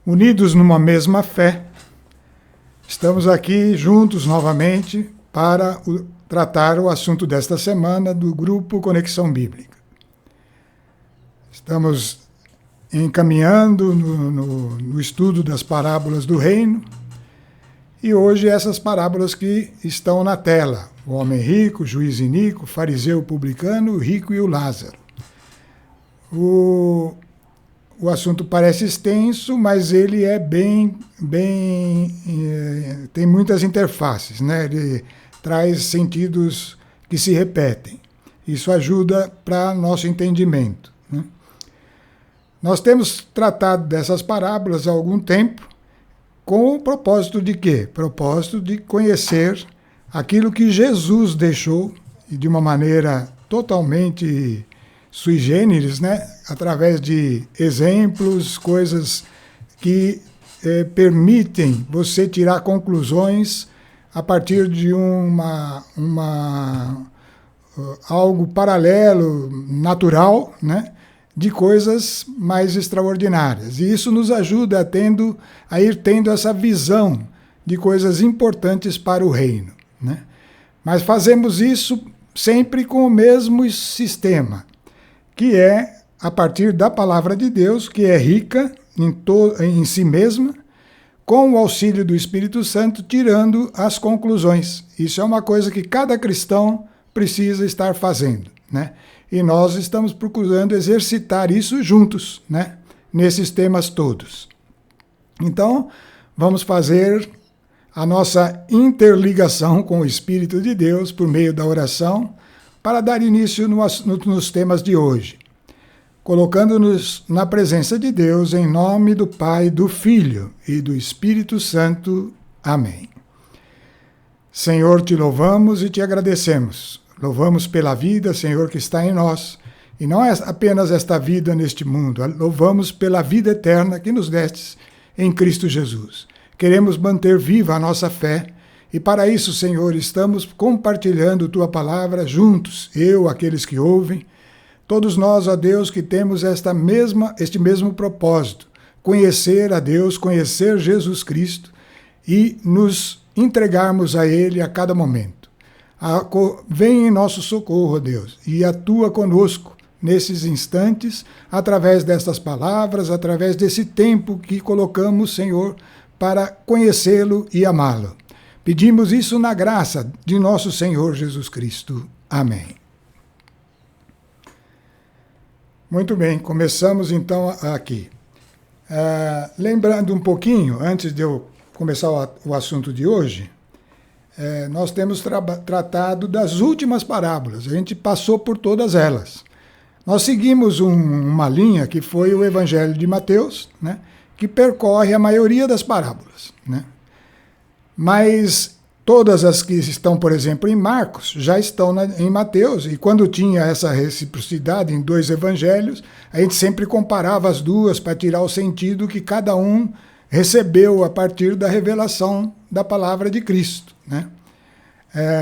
unidos numa mesma fé, estamos aqui juntos novamente para tratar o assunto desta semana do Grupo Conexão Bíblica. Estamos encaminhando no estudo das parábolas do reino, e hoje essas parábolas que estão na tela: o homem rico, o juiz iníquo, o fariseu, o publicano, o rico e o Lázaro. O assunto parece extenso, mas ele é tem muitas interfaces, né? Ele traz sentidos que se repetem. Isso ajuda para nosso entendimento, né? Nós temos tratado dessas parábolas há algum tempo com o propósito de quê? Propósito de conhecer aquilo que Jesus deixou, e de uma maneira totalmente sui generis, né? Através de exemplos, coisas que permitem você tirar conclusões a partir de algo paralelo, natural, né? De coisas mais extraordinárias. E isso nos ajuda a ir tendo essa visão de coisas importantes para o reino, né? Mas fazemos isso sempre com o mesmo sistema, que é a partir da palavra de Deus, que é rica em si mesma, com o auxílio do Espírito Santo, tirando as conclusões. Isso é uma coisa que cada cristão precisa estar fazendo, né? E nós estamos procurando exercitar isso juntos, né? Nesses temas todos. Então, vamos fazer a nossa interligação com o Espírito de Deus por meio da oração, para dar início nos temas de hoje, colocando-nos na presença de Deus, em nome do Pai, do Filho e do Espírito Santo. Amém. Senhor, te louvamos e te agradecemos. Louvamos pela vida, Senhor, que está em nós, e não é apenas esta vida neste mundo, louvamos pela vida eterna que nos destes em Cristo Jesus. Queremos manter viva a nossa fé, e para isso, Senhor, estamos compartilhando Tua palavra juntos, eu, aqueles que ouvem, todos nós, ó Deus, que temos este mesmo propósito, conhecer a Deus, conhecer Jesus Cristo e nos entregarmos a Ele a cada momento. Vem em nosso socorro, ó Deus, e atua conosco nesses instantes, através destas palavras, através desse tempo que colocamos, Senhor, para conhecê-lo e amá-lo. Pedimos isso na graça de nosso Senhor Jesus Cristo. Amém. Muito bem, começamos então aqui. Lembrando um pouquinho, antes de eu começar o assunto de hoje, nós temos tratado das últimas parábolas, a gente passou por todas elas. Nós seguimos uma linha que foi o Evangelho de Mateus, né, que percorre a maioria das parábolas, né? Mas todas as que estão, por exemplo, em Marcos, já estão em Mateus, e quando tinha essa reciprocidade em dois evangelhos, a gente sempre comparava as duas para tirar o sentido que cada um recebeu a partir da revelação da palavra de Cristo, né?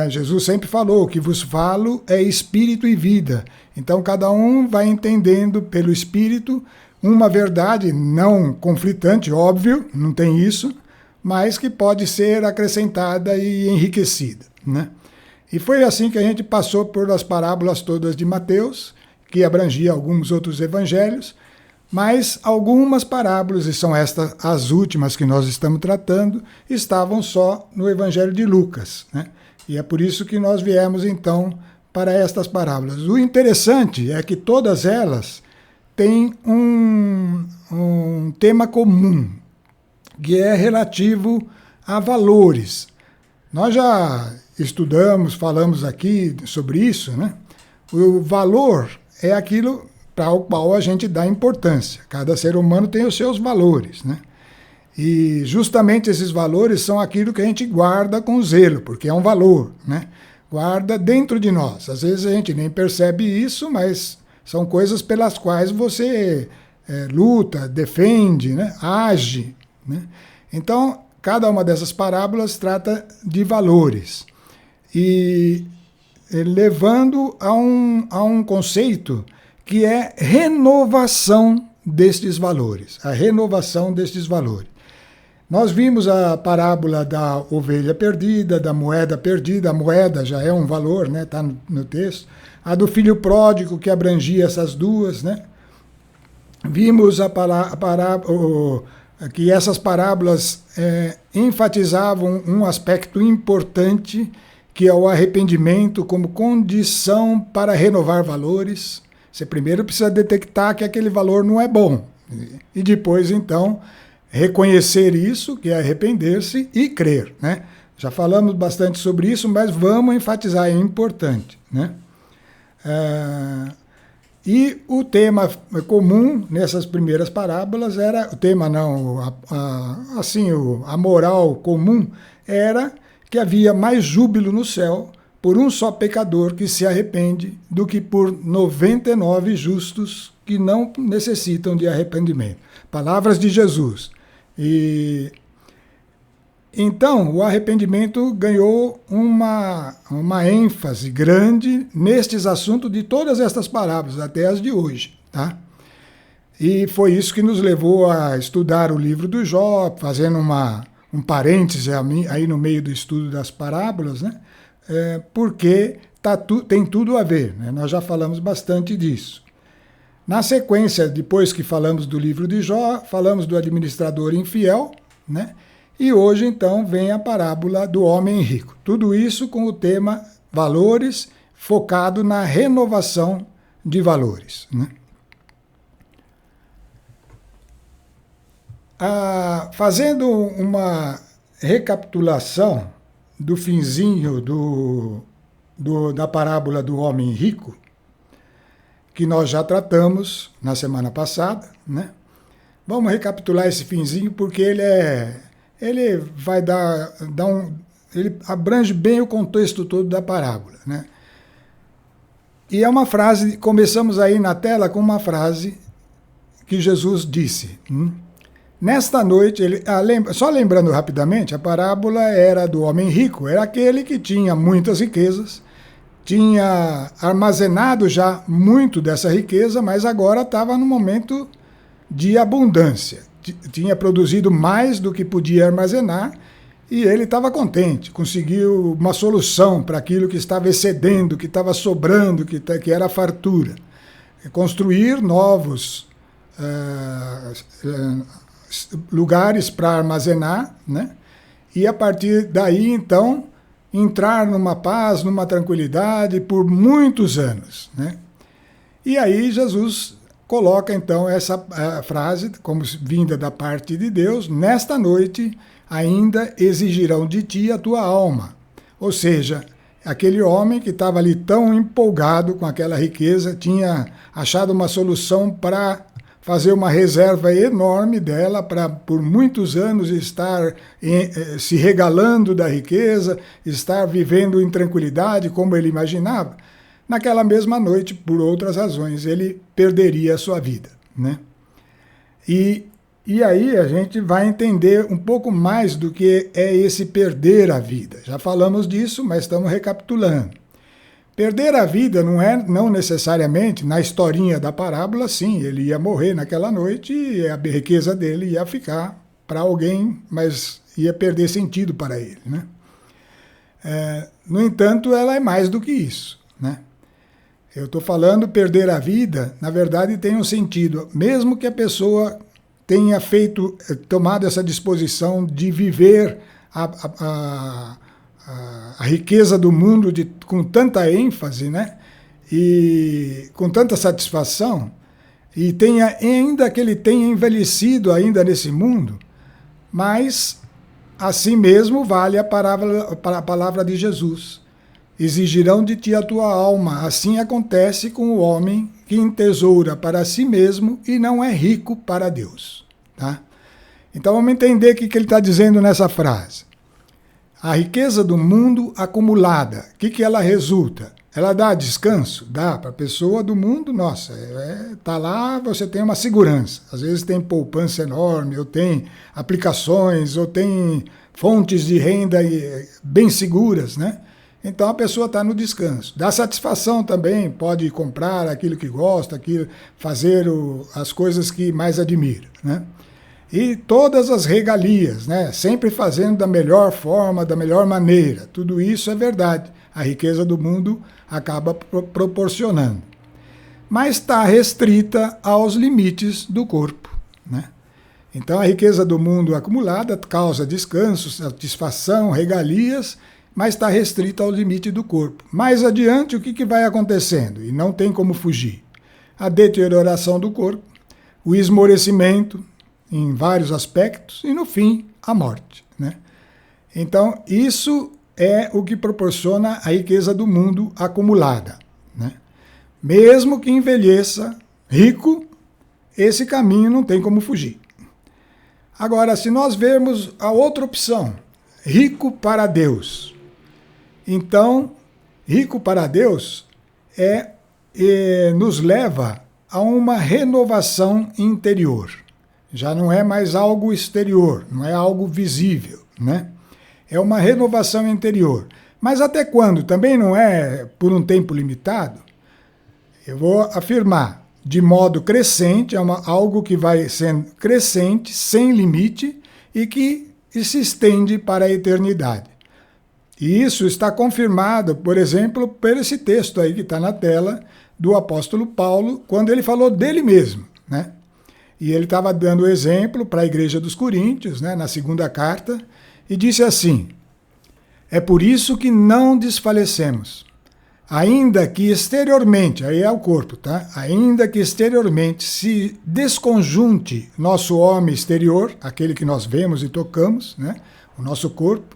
Jesus sempre falou: o que vos falo é espírito e vida. Então cada um vai entendendo pelo espírito uma verdade não conflitante, óbvio, não tem isso, mas que pode ser acrescentada e enriquecida, né? E foi assim que a gente passou por as parábolas todas de Mateus, que abrangia alguns outros evangelhos, mas algumas parábolas, e são estas as últimas que nós estamos tratando, estavam só no Evangelho de Lucas, né? E é por isso que nós viemos então para estas parábolas. O interessante é que todas elas têm um tema comum, que é relativo a valores. Nós já falamos aqui sobre isso, né? O valor é aquilo para o qual a gente dá importância. Cada ser humano tem os seus valores, né? E justamente esses valores são aquilo que a gente guarda com zelo, porque é um valor, né? Guarda dentro de nós. Às vezes a gente nem percebe isso, mas são coisas pelas quais você luta, defende, né? Age, né? Então, cada uma dessas parábolas trata de valores, e levando a um conceito que é renovação destes valores, a renovação destes valores. Nós vimos a parábola da ovelha perdida, da moeda perdida, a moeda já é um valor, né? Está no texto. A do filho pródigo, que abrangia essas duas, né? Vimos que essas parábolas enfatizavam um aspecto importante, que é o arrependimento como condição para renovar valores. Você primeiro precisa detectar que aquele valor não é bom, e depois, então, reconhecer isso, que é arrepender-se, e crer, né? Já falamos bastante sobre isso, mas vamos enfatizar, é importante, né? E o tema comum nessas primeiras parábolas era, o tema não, a moral comum era que havia mais júbilo no céu por um só pecador que se arrepende do que por 99 justos que não necessitam de arrependimento. Palavras de Jesus. E então o arrependimento ganhou uma ênfase grande nestes assuntos de todas estas parábolas, até as de hoje, tá? E foi isso que nos levou a estudar o livro do Jó, fazendo um parêntese aí no meio do estudo das parábolas, né? Porque tem tudo a ver, né? Nós já falamos bastante disso. Na sequência, depois que falamos do livro de Jó, falamos do administrador infiel, né? E hoje, então, vem a parábola do homem rico. Tudo isso com o tema valores, focado na renovação de valores, né? Fazendo uma recapitulação do finzinho da parábola do homem rico, que nós já tratamos na semana passada, né? Vamos recapitular esse finzinho porque ele vai ele abrange bem o contexto todo da parábola, né? E é uma frase, começamos aí na tela com uma frase que Jesus disse. Nesta noite, só lembrando rapidamente, a parábola era do homem rico, era aquele que tinha muitas riquezas, tinha armazenado já muito dessa riqueza, mas agora estava no momento de abundância. Tinha produzido mais do que podia armazenar e ele estava contente, conseguiu uma solução para aquilo que estava excedendo, que estava sobrando, que era fartura. Construir novos lugares para armazenar, né? E a partir daí, então, entrar numa paz, numa tranquilidade por muitos anos, né? E aí Jesus coloca, então, essa frase, como vinda da parte de Deus: nesta noite ainda exigirão de ti a tua alma. Ou seja, aquele homem que estava ali tão empolgado com aquela riqueza, tinha achado uma solução para fazer uma reserva enorme dela, para por muitos anos estar se regalando da riqueza, estar vivendo em tranquilidade, como ele imaginava. Naquela mesma noite, por outras razões, ele perderia a sua vida, né? E aí a gente vai entender um pouco mais do que é esse perder a vida. Já falamos disso, mas estamos recapitulando. Perder a vida não necessariamente, na historinha da parábola, sim, ele ia morrer naquela noite e a riqueza dele ia ficar para alguém, mas ia perder sentido para ele, né? No entanto, ela é mais do que isso, né? Eu estou falando perder a vida, na verdade tem um sentido, mesmo que a pessoa tenha tomado essa disposição de viver a riqueza do mundo com tanta ênfase, né? E com tanta satisfação, e ainda que ele tenha envelhecido ainda nesse mundo, mas assim mesmo vale a palavra de Jesus: exigirão de ti a tua alma. Assim acontece com o homem que entesoura para si mesmo e não é rico para Deus, tá? Então vamos entender o que ele está dizendo nessa frase. A riqueza do mundo acumulada, o que ela resulta? Ela dá descanso? Dá para a pessoa do mundo, nossa, tá lá, você tem uma segurança. Às vezes tem poupança enorme, ou tem aplicações, ou tem fontes de renda bem seguras, né? Então a pessoa está no descanso. Dá satisfação também, pode comprar aquilo que gosta, fazer as coisas que mais admira, né? E todas as regalias, né? Sempre fazendo da melhor forma, da melhor maneira. Tudo isso é verdade. A riqueza do mundo acaba proporcionando. Mas está restrita aos limites do corpo, né? Então a riqueza do mundo acumulada causa descanso, satisfação, regalias, mas está restrita ao limite do corpo. Mais adiante, o que vai acontecendo? E não tem como fugir. A deterioração do corpo, o esmorecimento em vários aspectos e, no fim, a morte, né? Então, isso é o que proporciona a riqueza do mundo acumulada, né? Mesmo que envelheça rico, esse caminho não tem como fugir. Agora, se nós vermos a outra opção, rico para Deus, então, rico para Deus nos leva a uma renovação interior. Já não é mais algo exterior, não é algo visível, né? É uma renovação interior. Mas até quando? Também não é por um tempo limitado. Eu vou afirmar, de modo crescente, algo que vai sendo crescente, sem limite, e que se estende para a eternidade. E isso está confirmado, por exemplo, por esse texto aí que está na tela, do apóstolo Paulo, quando ele falou dele mesmo, né? E ele estava dando exemplo para a igreja dos Coríntios, né, na segunda carta, e disse assim: é por isso que não desfalecemos, ainda que exteriormente, aí é o corpo, tá? Ainda que exteriormente se desconjunte nosso homem exterior, aquele que nós vemos e tocamos, né, o nosso corpo,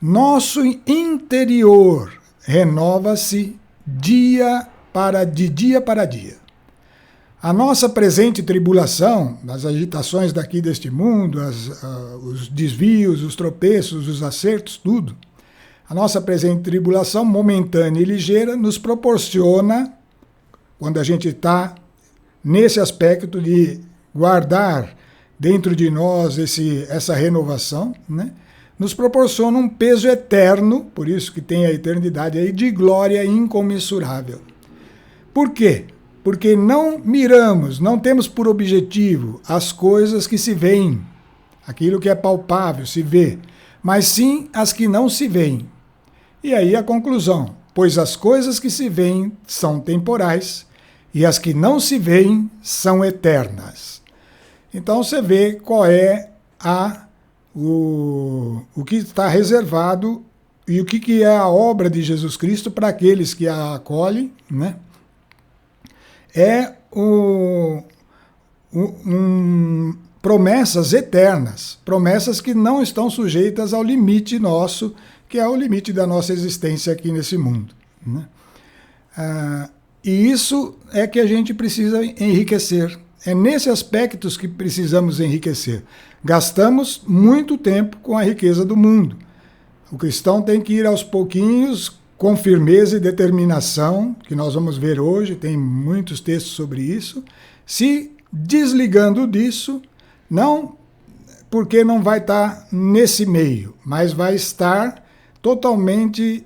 nosso interior renova-se de dia para dia. A nossa presente tribulação, as agitações daqui deste mundo, os desvios, os tropeços, os acertos, tudo, a nossa presente tribulação momentânea e ligeira nos proporciona, quando a gente está nesse aspecto de guardar dentro de nós essa renovação, né? Nos proporciona um peso eterno, por isso que tem a eternidade aí, de glória incomensurável. Por quê? Porque não miramos, não temos por objetivo as coisas que se veem, aquilo que é palpável, se vê, mas sim as que não se veem. E aí a conclusão, pois as coisas que se veem são temporais e as que não se veem são eternas. Então você vê qual é o que está reservado e o que é a obra de Jesus Cristo para aqueles que a acolhem, né? Promessas eternas, promessas que não estão sujeitas ao limite nosso, que é o limite da nossa existência aqui nesse mundo, né? E isso é que a gente precisa enriquecer. É nesses aspectos que precisamos enriquecer. Gastamos muito tempo com a riqueza do mundo. O cristão tem que ir aos pouquinhos, com firmeza e determinação, que nós vamos ver hoje, tem muitos textos sobre isso, se desligando disso, não porque não vai estar nesse meio, mas vai estar totalmente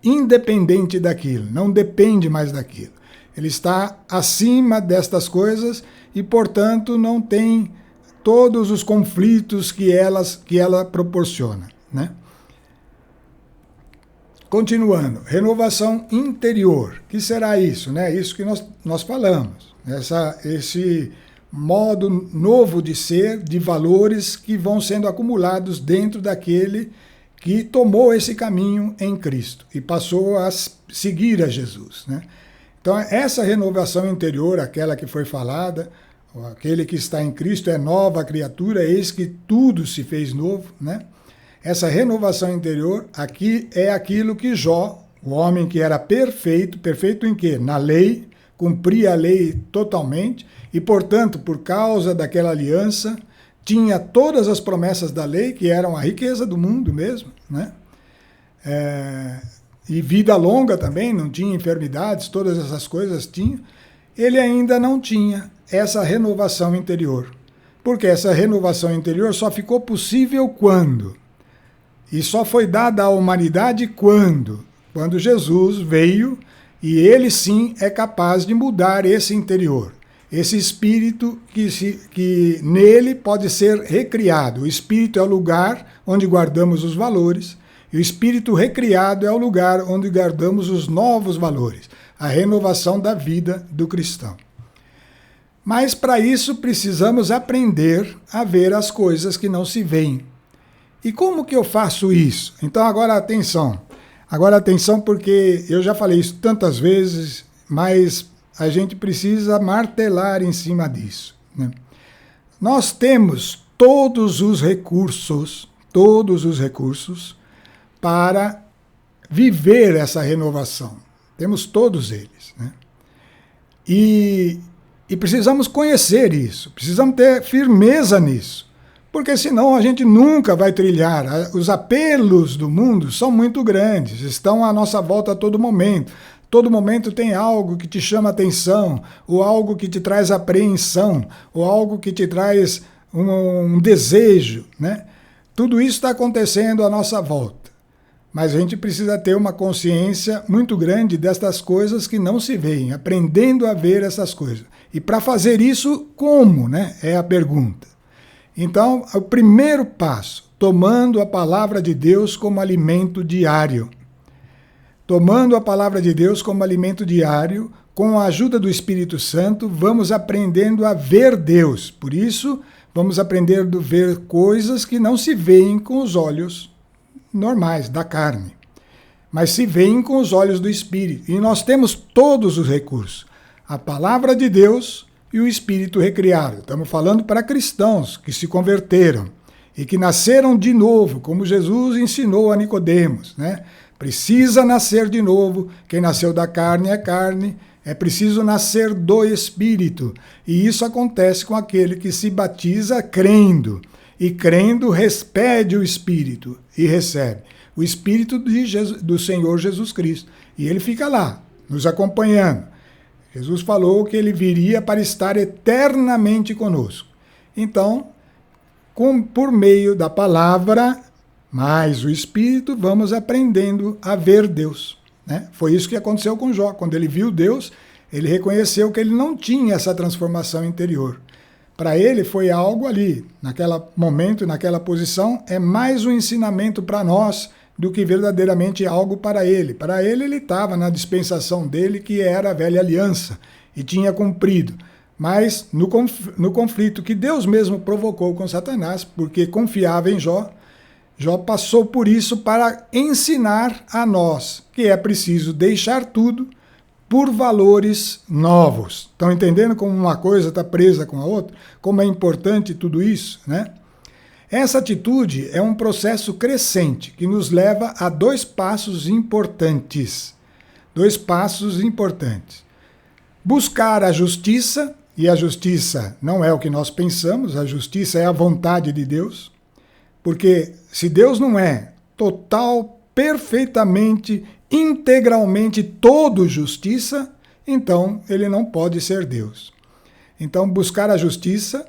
independente daquilo, não depende mais daquilo. Ele está acima destas coisas e, portanto, não tem todos os conflitos que ela proporciona, né? Continuando, renovação interior. O que será isso, né? Isso que nós falamos. Esse modo novo de ser, de valores que vão sendo acumulados dentro daquele que tomou esse caminho em Cristo e passou a seguir a Jesus, né? Então, essa renovação interior, aquela que foi falada, aquele que está em Cristo é nova criatura, eis que tudo se fez novo, né? Essa renovação interior, aqui é aquilo que Jó, o homem que era perfeito, perfeito em quê? Na lei, cumpria a lei totalmente e, portanto, por causa daquela aliança, tinha todas as promessas da lei, que eram a riqueza do mundo mesmo, né? E vida longa também, não tinha enfermidades, todas essas coisas tinha. Ele ainda não tinha essa renovação interior. Porque essa renovação interior só ficou possível quando? E só foi dada à humanidade quando? quando Jesus veio e ele sim é capaz de mudar esse interior. Esse espírito que nele pode ser recriado. O espírito é o lugar onde guardamos os valores, e o espírito recriado é o lugar onde guardamos os novos valores, a renovação da vida do cristão. Mas para isso precisamos aprender a ver as coisas que não se veem. E como que eu faço isso? Então agora atenção. Agora atenção, porque eu já falei isso tantas vezes, mas a gente precisa martelar em cima disso, né? Nós temos todos os recursos para viver essa renovação. Temos todos eles, né? E precisamos conhecer isso, precisamos ter firmeza nisso, porque senão a gente nunca vai trilhar. Os apelos do mundo são muito grandes, estão à nossa volta a todo momento. Todo momento tem algo que te chama atenção, ou algo que te traz apreensão, ou algo que te traz um desejo, né? Tudo isso está acontecendo à nossa volta. Mas a gente precisa ter uma consciência muito grande destas coisas que não se veem, aprendendo a ver essas coisas. E para fazer isso, como, né? É a pergunta. Então, o primeiro passo, tomando a palavra de Deus como alimento diário. Tomando a palavra de Deus como alimento diário, com a ajuda do Espírito Santo, vamos aprendendo a ver Deus. Por isso, vamos aprendendo a ver coisas que não se veem com os olhos normais, da carne, mas se veem com os olhos do Espírito. E nós temos todos os recursos. A palavra de Deus e o Espírito recriado. Estamos falando para cristãos que se converteram e que nasceram de novo, como Jesus ensinou a Nicodemos, né? Precisa nascer de novo. Quem nasceu da carne é carne. É preciso nascer do Espírito. E isso acontece com aquele que se batiza crendo. E crendo, pede o Espírito e recebe. O Espírito do Senhor Jesus Cristo. E ele fica lá, nos acompanhando. Jesus falou que ele viria para estar eternamente conosco. Então, por meio da palavra, mais o Espírito, vamos aprendendo a ver Deus, né? Foi isso que aconteceu com Jó. Quando ele viu Deus, ele reconheceu que ele não tinha essa transformação interior. Para ele foi algo ali, naquele momento, naquela posição, é mais um ensinamento para nós do que verdadeiramente algo para ele. Para ele, ele estava na dispensação dele, que era a velha aliança, e tinha cumprido. Mas no conflito que Deus mesmo provocou com Satanás, porque confiava em Jó, Jó passou por isso para ensinar a nós que é preciso deixar tudo por valores novos. Estão entendendo como uma coisa está presa com a outra? Como é importante tudo isso, né? Essa atitude é um processo crescente que nos leva a dois passos importantes. Dois passos importantes. Buscar a justiça, e a justiça não é o que nós pensamos, a justiça é a vontade de Deus. Porque se Deus não é total, perfeitamente, integralmente todo justiça, então ele não pode ser Deus. Então buscar a justiça,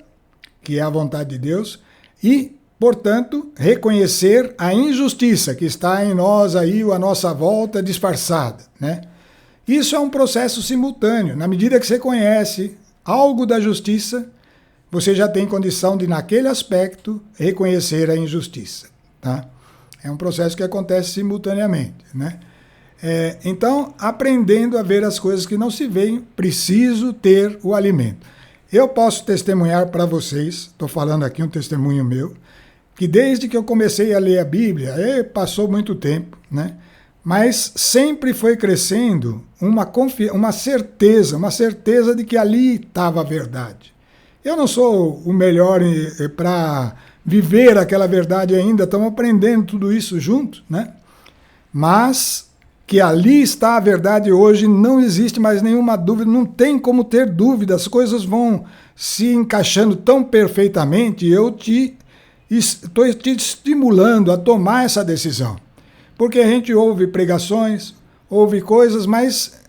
que é a vontade de Deus, e, portanto, reconhecer a injustiça que está em nós aí, à nossa volta, disfarçada, né? Isso é um processo simultâneo. Na medida que você conhece algo da justiça, você já tem condição de, naquele aspecto, reconhecer a injustiça, tá? É um processo que acontece simultaneamente, né? Então, aprendendo a ver as coisas que não se veem, preciso ter o alimento. Eu posso testemunhar para vocês, estou falando aqui um testemunho meu, que desde que eu comecei a ler a Bíblia, passou muito tempo, né? Mas sempre foi crescendo uma certeza de que ali estava a verdade. Eu não sou o melhor para viver aquela verdade ainda, estamos aprendendo tudo isso junto, né? Mas que ali está a verdade hoje, não existe mais nenhuma dúvida, não tem como ter dúvida, as coisas vão se encaixando tão perfeitamente, eu estou te estimulando a tomar essa decisão. Porque a gente ouve pregações, ouve coisas, mas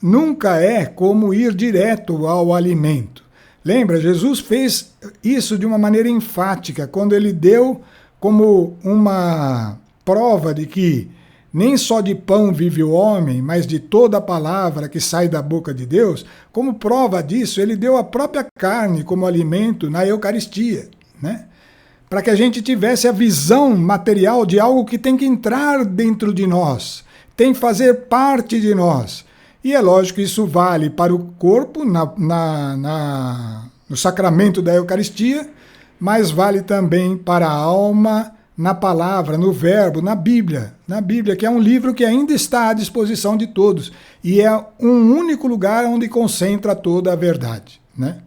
nunca é como ir direto ao alimento. Lembra, Jesus fez isso de uma maneira enfática, quando ele deu como uma prova de que nem só de pão vive o homem, mas de toda a palavra que sai da boca de Deus, como prova disso, ele deu a própria carne como alimento na Eucaristia, né? Para que a gente tivesse a visão material de algo que tem que entrar dentro de nós, tem que fazer parte de nós. E é lógico que isso vale para o corpo, no sacramento da Eucaristia, mas vale também para a alma, na palavra, no verbo, na Bíblia, que é um livro que ainda está à disposição de todos, e é um único lugar onde concentra toda a verdade, né?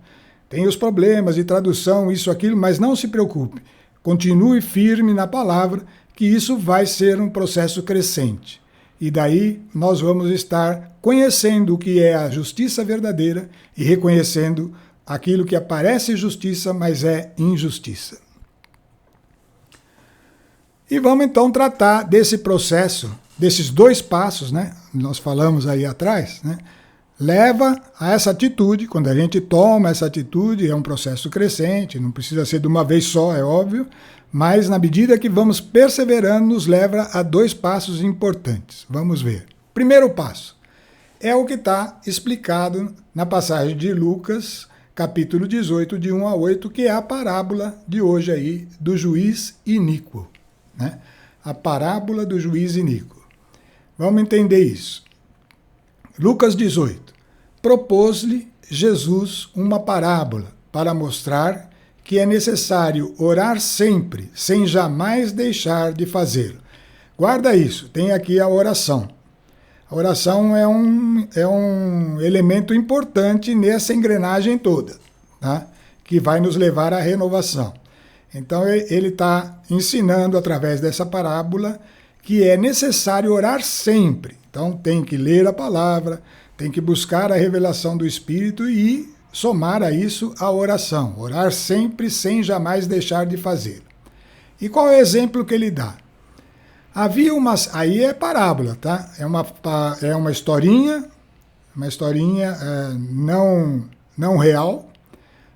Tem os problemas de tradução, isso, aquilo, mas não se preocupe. Continue firme na palavra, que isso vai ser um processo crescente. E daí nós vamos estar conhecendo o que é a justiça verdadeira e reconhecendo aquilo que aparece justiça, mas é injustiça. E vamos então tratar desse processo, desses 2 passos, né? Nós falamos aí atrás, né? Leva a essa atitude, quando a gente toma essa atitude, é um processo crescente, não precisa ser de uma vez só, é óbvio, mas na medida que vamos perseverando, nos leva a 2 passos importantes. Vamos ver. Primeiro passo é o que está explicado na passagem de Lucas, capítulo 18, de 1 a 8, que é a parábola de hoje aí do juiz iníquo, né? A parábola do juiz iníquo. Vamos entender isso. Lucas 18. Propôs-lhe Jesus uma parábola para mostrar que é necessário orar sempre, sem jamais deixar de fazê-lo. Guarda isso, tem aqui a oração. A oração é um elemento importante nessa engrenagem toda, tá? Que vai nos levar à renovação. Então ele está ensinando através dessa parábola que é necessário orar sempre. Então tem que ler a palavra, tem que buscar a revelação do Espírito e somar a isso a oração. Orar sempre sem jamais deixar de fazê-lo. E qual é o exemplo que ele dá? Havia aí é parábola, tá? É uma historinha não real,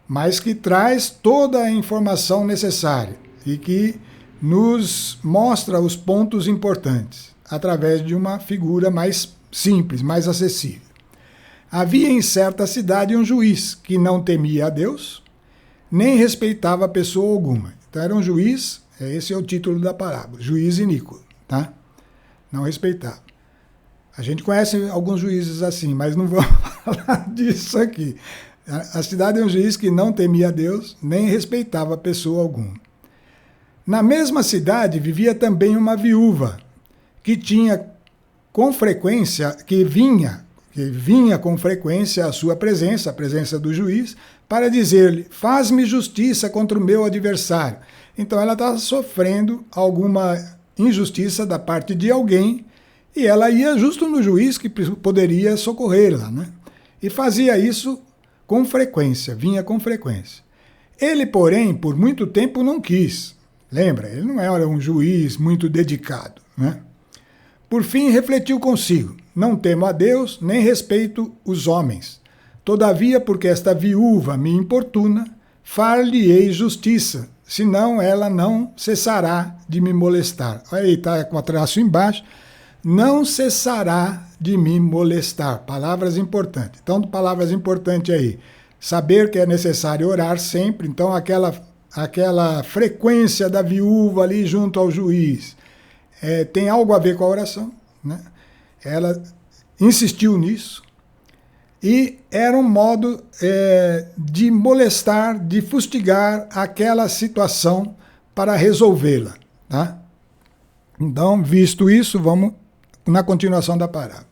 mas que traz toda a informação necessária e que nos mostra os pontos importantes, através de uma figura mais simples, mais acessível. Havia em certa cidade um juiz que não temia a Deus, nem respeitava pessoa alguma. Então era um juiz, esse é o título da parábola, juiz iníquo, tá? Não respeitava. A gente conhece alguns juízes assim, mas não vamos falar disso aqui. A cidade é um juiz que não temia a Deus, nem respeitava pessoa alguma. Na mesma cidade vivia também uma viúva, que tinha com frequência, que vinha com frequência à sua presença, a presença do juiz, para dizer-lhe: faz-me justiça contra o meu adversário. Então ela está sofrendo alguma injustiça da parte de alguém e ela ia justo no juiz que poderia socorrê-la, né? E fazia isso com frequência, vinha com frequência. Ele, porém, por muito tempo não quis. Lembra, ele não era um juiz muito dedicado, né? Por fim, refletiu consigo: não temo a Deus, nem respeito os homens. Todavia, porque esta viúva me importuna, far-lhe-ei justiça, senão ela não cessará de me molestar. Aí está com o traço embaixo. Não cessará de me molestar. Palavras importantes. Então, palavras importantes aí. Saber que é necessário orar sempre. Então, aquela frequência da viúva ali junto ao juiz tem algo a ver com a oração, né? Ela insistiu nisso e era um modo de molestar, de fustigar aquela situação para resolvê-la, tá? Então, visto isso, vamos na continuação da parábola.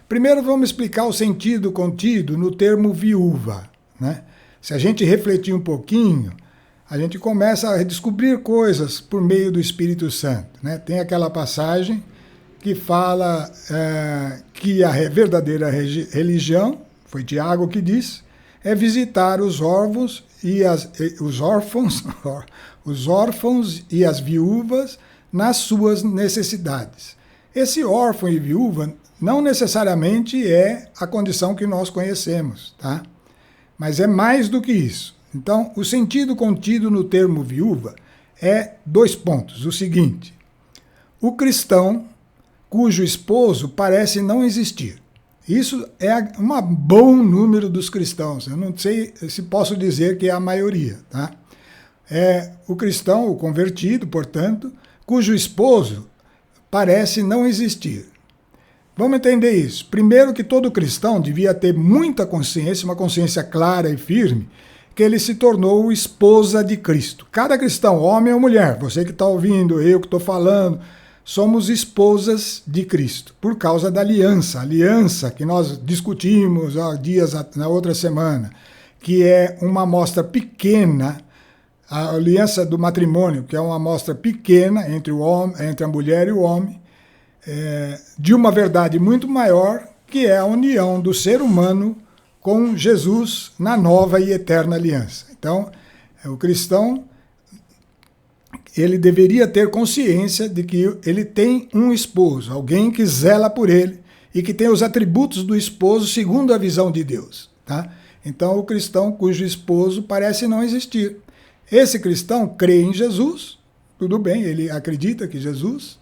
Primeiro vamos explicar o sentido contido no termo viúva, né? Se a gente refletir um pouquinho, a gente começa a descobrir coisas por meio do Espírito Santo, né? Tem aquela passagem que fala que a verdadeira religião, foi Tiago que disse, é visitar os órfãos e os órfãos e as viúvas nas suas necessidades. Esse órfão e viúva não necessariamente é a condição que nós conhecemos, tá? Mas é mais do que isso. Então, o sentido contido no termo viúva é 2 pontos. O seguinte: o cristão cujo esposo parece não existir. Isso é um bom número dos cristãos. Eu não sei se posso dizer que é a maioria, tá? É o cristão, o convertido, portanto, cujo esposo parece não existir. Vamos entender isso. Primeiro que todo cristão devia ter muita consciência, uma consciência clara e firme, que ele se tornou esposa de Cristo. Cada cristão, homem ou mulher, você que está ouvindo, eu que estou falando, somos esposas de Cristo, por causa da aliança que nós discutimos há dias na outra semana, que é uma amostra pequena, a aliança do matrimônio, que é uma amostra pequena entre a mulher e o homem, de uma verdade muito maior, que é a união do ser humano com Jesus na nova e eterna aliança. Então, o cristão, ele deveria ter consciência de que ele tem um esposo, alguém que zela por ele e que tem os atributos do esposo segundo a visão de Deus, tá? Então, o cristão cujo esposo parece não existir. Esse cristão crê em Jesus, tudo bem, ele acredita que Jesus,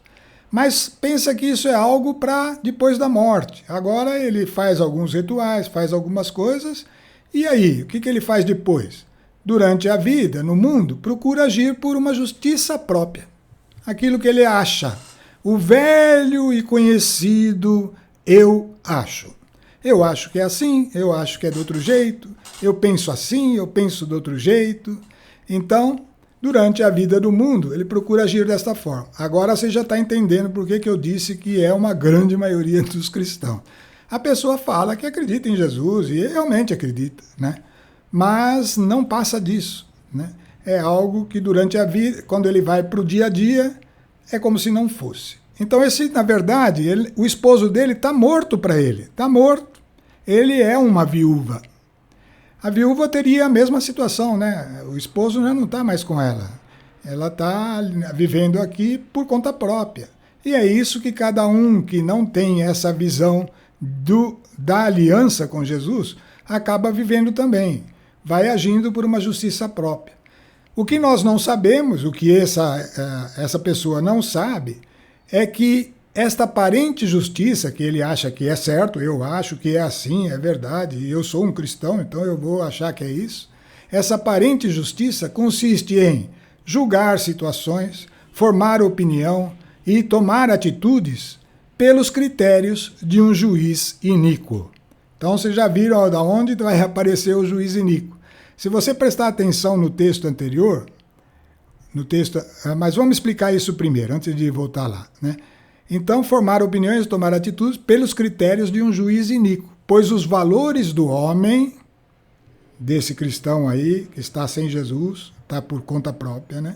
mas pensa que isso é algo para depois da morte. Agora ele faz alguns rituais, faz algumas coisas, e aí, o que ele faz depois? Durante a vida, no mundo, procura agir por uma justiça própria. Aquilo que ele acha. O velho e conhecido eu acho. Eu acho que é assim, eu acho que é de outro jeito, eu penso assim, eu penso de outro jeito. Então, durante a vida do mundo, ele procura agir desta forma. Agora você já está entendendo por que eu disse que é uma grande maioria dos cristãos. A pessoa fala que acredita em Jesus, e realmente acredita, né? Mas não passa disso, né? É algo que durante a vida, quando ele vai para o dia a dia, é como se não fosse. Então na verdade, o esposo dele está morto para ele, está morto. Ele é uma viúva. A viúva teria a mesma situação, né? O esposo já não está mais com ela. Ela está vivendo aqui por conta própria. E é isso que cada um que não tem essa visão da aliança com Jesus acaba vivendo também. Vai agindo por uma justiça própria. O que nós não sabemos, o que essa pessoa não sabe, é que esta aparente justiça, que ele acha que é certo, eu acho que é assim, é verdade, eu sou um cristão, então eu vou achar que é isso. Essa aparente justiça consiste em julgar situações, formar opinião e tomar atitudes pelos critérios de um juiz iníquo. Então vocês já viram de onde vai aparecer o juiz iníquo. Se você prestar atenção no texto anterior, mas vamos explicar isso primeiro, antes de voltar lá, né? Então, formar opiniões e tomar atitudes pelos critérios de um juiz iníquo, pois os valores do homem, desse cristão aí, que está sem Jesus, está por conta própria, né?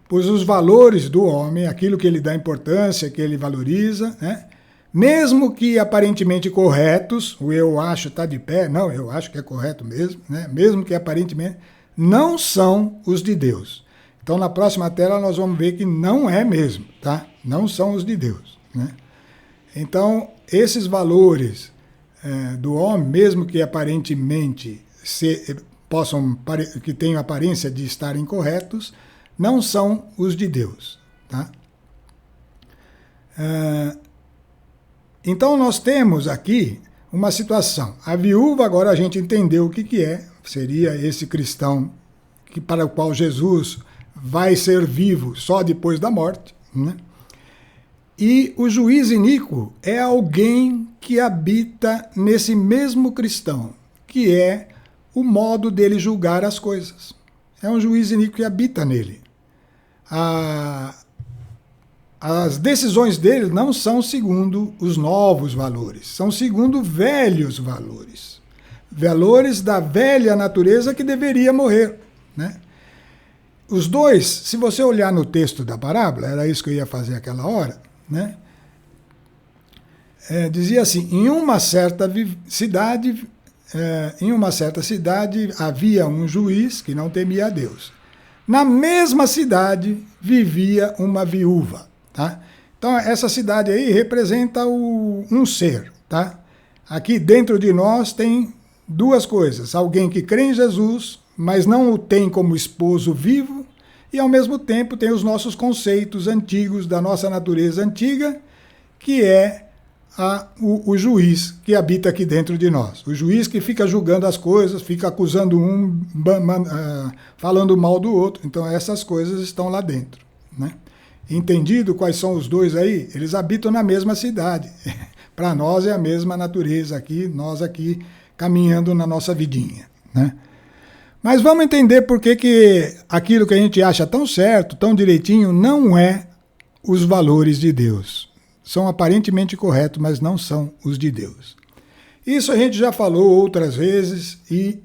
Pois os valores do homem, aquilo que ele dá importância, que ele valoriza, né? Mesmo que aparentemente corretos, o eu acho está de pé, não, eu acho que é correto mesmo, né? Mesmo que aparentemente, não são os de Deus. Então, na próxima tela, nós vamos ver que não é mesmo, tá? Não são os de Deus, né? Então, esses valores do homem, mesmo que aparentemente que tenham aparência de estarem corretos, não são os de Deus, tá? Então, nós temos aqui uma situação. A viúva, agora a gente entendeu o que é, seria esse cristão para o qual Jesus vai ser vivo só depois da morte, né? E o juiz iníquo é alguém que habita nesse mesmo cristão, que é o modo dele julgar as coisas. É um juiz iníquo que habita nele. As decisões dele não são segundo os novos valores, são segundo velhos valores. Valores da velha natureza que deveria morrer, né? Os dois, se você olhar no texto da parábola, era isso que eu ia fazer aquela hora, né? Dizia assim, em uma certa cidade havia um juiz que não temia a Deus. Na mesma cidade vivia uma viúva, tá? Então essa cidade aí representa um ser, tá? Aqui dentro de nós tem duas coisas, alguém que crê em Jesus, mas não o tem como esposo vivo, e ao mesmo tempo tem os nossos conceitos antigos, da nossa natureza antiga, que é o juiz que habita aqui dentro de nós. O juiz que fica julgando as coisas, fica acusando um, falando mal do outro. Então essas coisas estão lá dentro, né? Entendido quais são os dois aí? Eles habitam na mesma cidade. Para nós é a mesma natureza aqui, nós aqui caminhando na nossa vidinha, né? Mas vamos entender por que aquilo que a gente acha tão certo, tão direitinho, não é os valores de Deus. São aparentemente corretos, mas não são os de Deus. Isso a gente já falou outras vezes e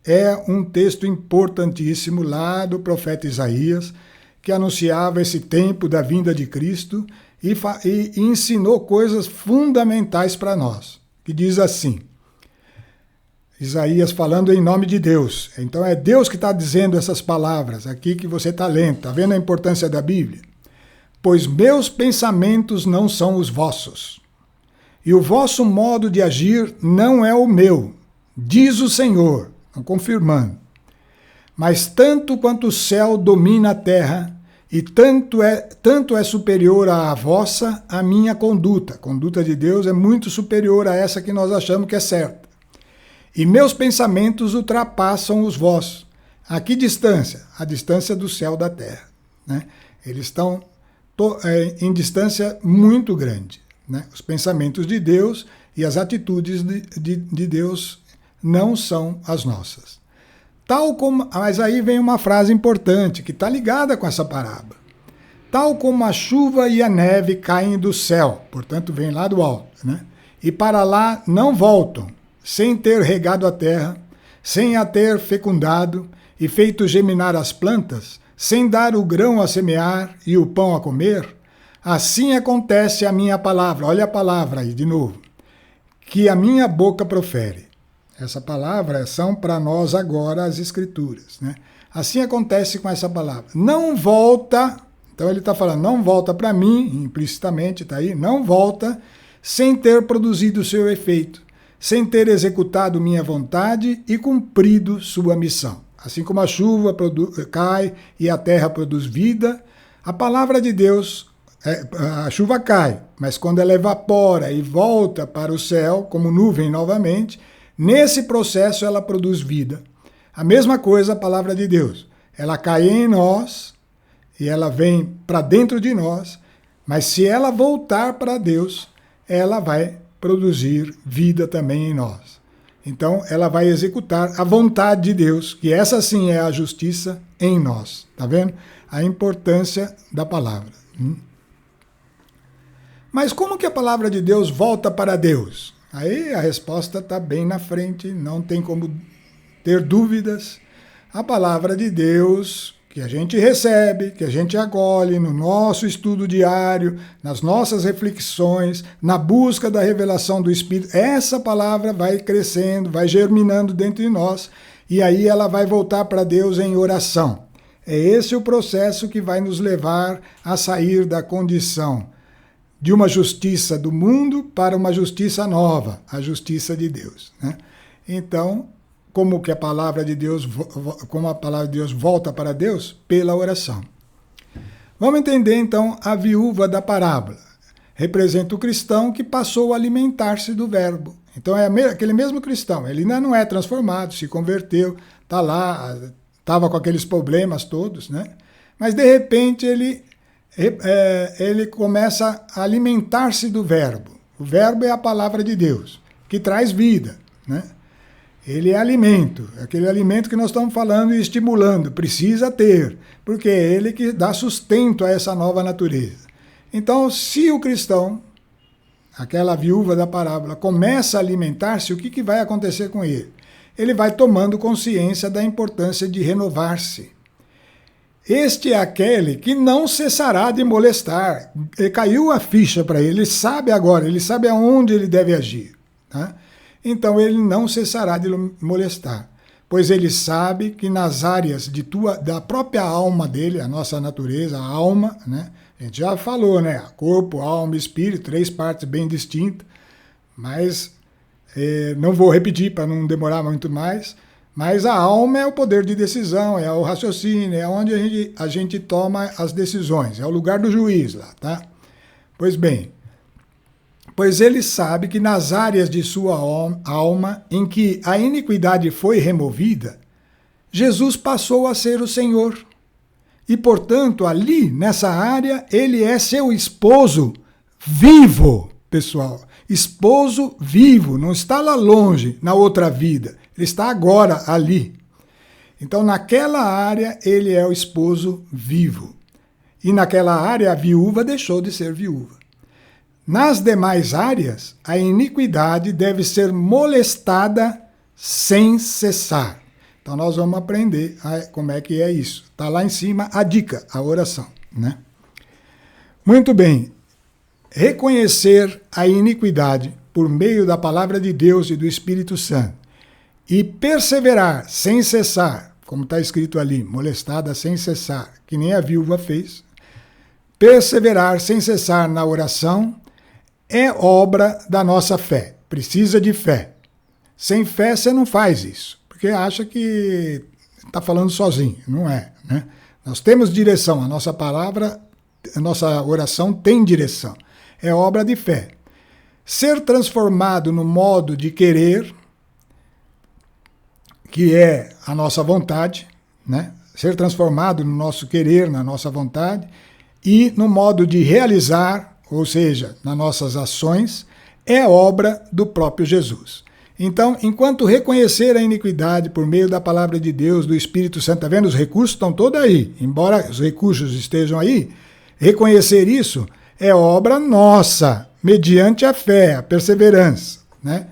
é um texto importantíssimo lá do profeta Isaías, que anunciava esse tempo da vinda de Cristo e ensinou coisas fundamentais para nós, que diz assim, Isaías falando em nome de Deus. Então é Deus que está dizendo essas palavras aqui que você está lendo. Está vendo a importância da Bíblia? Pois meus pensamentos não são os vossos, e o vosso modo de agir não é o meu, diz o Senhor, confirmando. Mas tanto quanto o céu domina a terra, e tanto é superior à vossa, a minha conduta. A conduta de Deus é muito superior a essa que nós achamos que é certa. E meus pensamentos ultrapassam os vossos. A que distância? A distância do céu da terra, né? Eles estão em distância muito grande, né? Os pensamentos de Deus e as atitudes de Deus não são as nossas. Tal como, mas aí vem uma frase importante que está ligada com essa parábola. Tal como a chuva e a neve caem do céu, portanto vem lá do alto, né? E para lá não voltam, sem ter regado a terra, sem a ter fecundado e feito germinar as plantas, sem dar o grão a semear e o pão a comer, assim acontece a minha palavra, olha a palavra aí de novo, que a minha boca profere. Essa palavra são para nós agora as Escrituras, né? Assim acontece com essa palavra. Não volta, então ele está falando, não volta para mim, implicitamente está aí, não volta sem ter produzido o seu efeito, sem ter executado minha vontade e cumprido sua missão. Assim como a chuva cai e a terra produz vida, a palavra de Deus, a chuva cai, mas quando ela evapora e volta para o céu, como nuvem novamente, nesse processo ela produz vida. A mesma coisa a palavra de Deus. Ela cai em nós e ela vem para dentro de nós, mas se ela voltar para Deus, ela vai produzir vida também em nós. Então, ela vai executar a vontade de Deus, que essa sim é a justiça em nós. Tá vendo? A importância da palavra. Mas como que a palavra de Deus volta para Deus? Aí a resposta está bem na frente, não tem como ter dúvidas. A palavra de Deus, que a gente recebe, que a gente acolhe no nosso estudo diário, nas nossas reflexões, na busca da revelação do Espírito, essa palavra vai crescendo, vai germinando dentro de nós, e aí ela vai voltar para Deus em oração. É esse o processo que vai nos levar a sair da condição de uma justiça do mundo para uma justiça nova, a justiça de Deus, né? Então, como a palavra de Deus volta para Deus? Pela oração. Vamos entender então a viúva da parábola. Representa o cristão que passou a alimentar-se do verbo. Então é aquele mesmo cristão, ele ainda não é transformado, se converteu, está lá, estava com aqueles problemas todos, né? Mas de repente ele começa a alimentar-se do verbo. O verbo é a palavra de Deus, que traz vida, né? Ele é alimento, aquele alimento que nós estamos falando e estimulando, precisa ter, porque é ele que dá sustento a essa nova natureza. Então, se o cristão, aquela viúva da parábola, começa a alimentar-se, o que vai acontecer com ele? Ele vai tomando consciência da importância de renovar-se. Este é aquele que não cessará de molestar. Caiu a ficha para ele sabe agora, ele sabe aonde ele deve agir, tá? Então ele não cessará de molestar, pois ele sabe que nas áreas da própria alma dele, a nossa natureza, a alma, né? A gente já falou, né? Corpo, alma e espírito, 3 partes bem distintas, mas não vou repetir para não demorar muito mais, mas a alma é o poder de decisão, é o raciocínio, é onde a gente toma as decisões, é o lugar do juiz lá, tá? Pois bem, pois ele sabe que nas áreas de sua alma em que a iniquidade foi removida, Jesus passou a ser o Senhor. E, portanto, ali, nessa área, ele é seu esposo vivo, pessoal. Esposo vivo, não está lá longe, na outra vida. Ele está agora ali. Então, naquela área, ele é o esposo vivo. E naquela área, a viúva deixou de ser viúva. Nas demais áreas, a iniquidade deve ser molestada sem cessar. Então, nós vamos aprender como é que é isso. Está lá em cima a dica, a oração, né? Muito bem. Reconhecer a iniquidade por meio da palavra de Deus e do Espírito Santo e perseverar sem cessar, como está escrito ali, molestada sem cessar, que nem a viúva fez. Perseverar sem cessar na oração é obra da nossa fé. Precisa de fé. Sem fé você não faz isso, porque acha que está falando sozinho. Não é, né? Nós temos direção. A nossa palavra, a nossa oração tem direção. É obra de fé. Ser transformado no modo de querer, que é a nossa vontade, né? Ser transformado no nosso querer, na nossa vontade, e no modo de realizar, ou seja, nas nossas ações, é obra do próprio Jesus. Então, enquanto reconhecer a iniquidade por meio da palavra de Deus, do Espírito Santo, está vendo? Os recursos estão todos aí. Embora os recursos estejam aí, reconhecer isso é obra nossa, mediante a fé, a perseverança, né?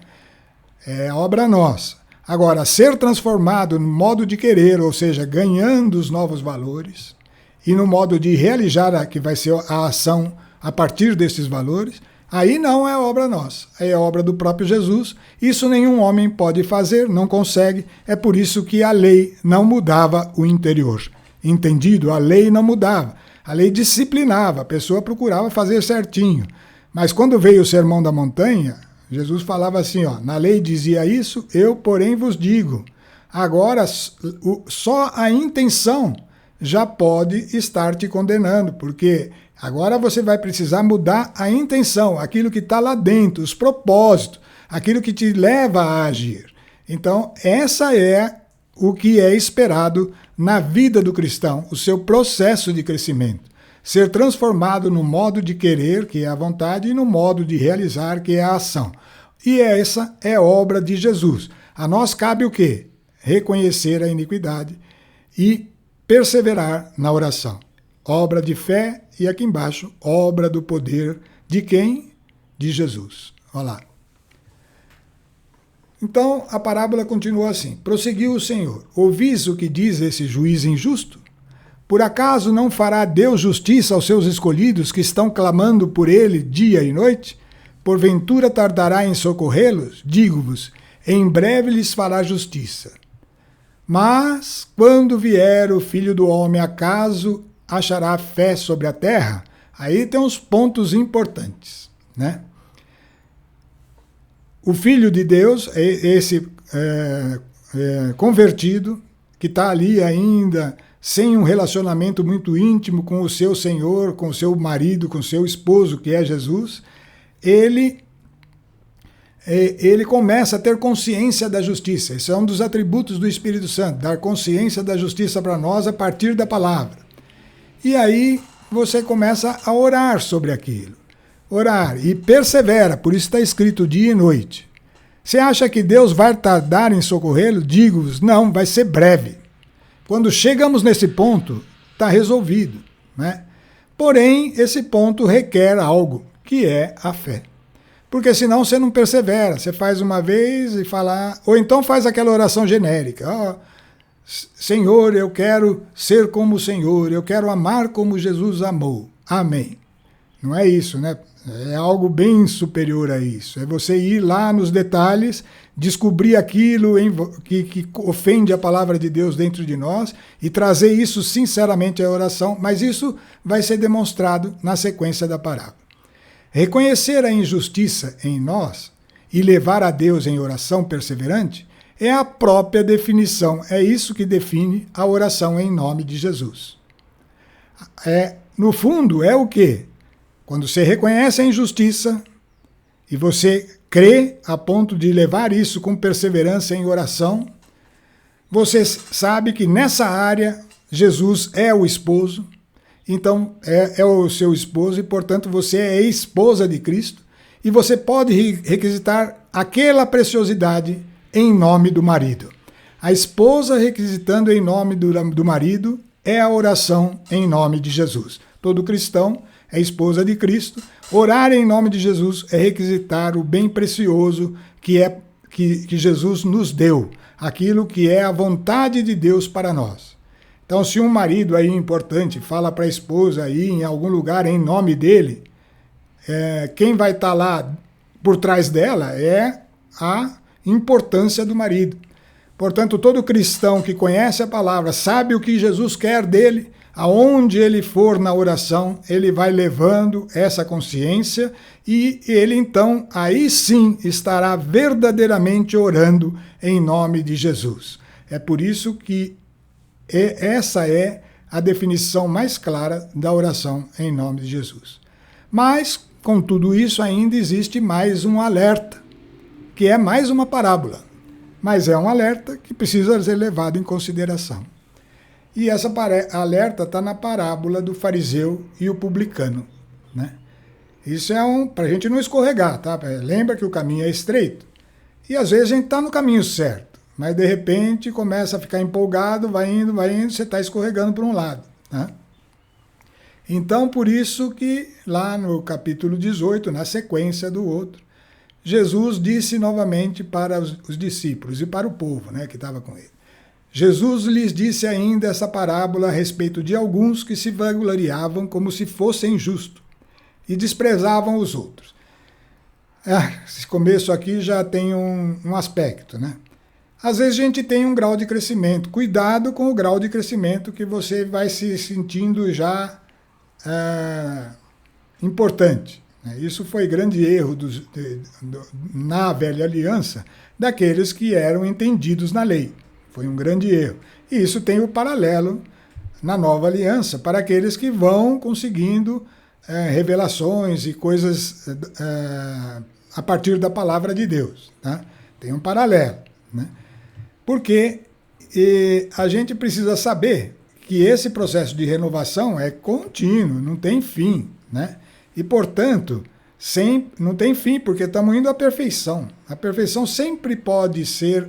É obra nossa. Agora, ser transformado no modo de querer, ou seja, ganhando os novos valores, e no modo de realizar, que vai ser a ação a partir desses valores, aí não é obra nossa, é obra do próprio Jesus. Isso nenhum homem pode fazer, não consegue. É por isso que a lei não mudava o interior. Entendido? A lei não mudava. A lei disciplinava, a pessoa procurava fazer certinho. Mas quando veio o Sermão da Montanha, Jesus falava assim, ó, na lei dizia isso, eu, porém, vos digo. Agora, só a intenção já pode estar te condenando, porque agora você vai precisar mudar a intenção, aquilo que está lá dentro, os propósitos, aquilo que te leva a agir. Então, essa é o que é esperado na vida do cristão, o seu processo de crescimento. Ser transformado no modo de querer, que é a vontade, e no modo de realizar, que é a ação. E essa é obra de Jesus. A nós cabe o quê? Reconhecer a iniquidade e perseverar na oração. Obra de fé e aqui embaixo, obra do poder de quem? De Jesus. Olha lá. Então, a parábola continua assim. Prosseguiu o Senhor. Ouvis o que diz esse juiz injusto? Por acaso não fará Deus justiça aos seus escolhidos que estão clamando por ele dia e noite? Porventura tardará em socorrê-los? Digo-vos, em breve lhes fará justiça. Mas, quando vier o Filho do Homem, acaso achará fé sobre a terra? Aí tem uns pontos importantes, né? O Filho de Deus, esse convertido, que está ali ainda sem um relacionamento muito íntimo com o seu Senhor, com o seu marido, com o seu esposo, que é Jesus, ele começa a ter consciência da justiça. Esse é um dos atributos do Espírito Santo, dar consciência da justiça para nós a partir da palavra. E aí você começa a orar sobre aquilo. Orar e persevera, por isso está escrito dia e noite. Você acha que Deus vai tardar em socorrê-lo? Digo-vos, não, vai ser breve. Quando chegamos nesse ponto, está resolvido, né? Porém, esse ponto requer algo, que é a fé. Porque senão você não persevera. Você faz uma vez e fala... Ou então faz aquela oração genérica. Oh, Senhor, eu quero ser como o Senhor. Eu quero amar como Jesus amou. Amém. Não é isso, né? É algo bem superior a isso. É você ir lá nos detalhes, descobrir aquilo que ofende a palavra de Deus dentro de nós e trazer isso sinceramente à oração. Mas isso vai ser demonstrado na sequência da parábola. Reconhecer a injustiça em nós e levar a Deus em oração perseverante é a própria definição. É isso que define a oração em nome de Jesus. No fundo, é o quê? Quando você reconhece a injustiça e você crê a ponto de levar isso com perseverança em oração, você sabe que nessa área Jesus é o esposo, então é o seu esposo e, portanto, você é esposa de Cristo e você pode requisitar aquela preciosidade em nome do marido. A esposa requisitando em nome do marido é a oração em nome de Jesus. Todo cristão é esposa de Cristo. Orar em nome de Jesus é requisitar o bem precioso que Jesus nos deu, aquilo que é a vontade de Deus para nós. Então, se um marido aí importante fala para a esposa aí em algum lugar em nome dele, quem vai estar lá por trás dela é a importância do marido. Portanto, todo cristão que conhece a palavra, sabe o que Jesus quer dele, aonde ele for na oração, ele vai levando essa consciência e ele então, aí sim, estará verdadeiramente orando em nome de Jesus. É por isso que essa é a definição mais clara da oração em nome de Jesus. Mas, com tudo isso, ainda existe mais um alerta, que é mais uma parábola. Mas é um alerta que precisa ser levado em consideração. E essa alerta está na parábola do fariseu e o publicano, né? Isso é para a gente não escorregar, tá? Lembra que o caminho é estreito. E às vezes a gente está no caminho certo, mas de repente começa a ficar empolgado, vai indo, você está escorregando para um lado, né? Então, por isso que lá no capítulo 18, na sequência do outro, Jesus disse novamente para os discípulos e para o povo, né, que estava com ele. Jesus lhes disse ainda essa parábola a respeito de alguns que se vangloriavam como se fossem justos e desprezavam os outros. Esse começo aqui já tem um aspecto, né? Às vezes a gente tem um grau de crescimento. Cuidado com o grau de crescimento que você vai se sentindo já importante. Isso foi grande erro na velha aliança daqueles que eram entendidos na lei. Foi um grande erro. E isso tem o paralelo na nova aliança para aqueles que vão conseguindo revelações e coisas a partir da palavra de Deus, tá? Tem um paralelo, né? Porque a gente precisa saber que esse processo de renovação é contínuo, não tem fim, né? E, portanto, não tem fim, porque estamos indo à perfeição. A perfeição sempre pode ser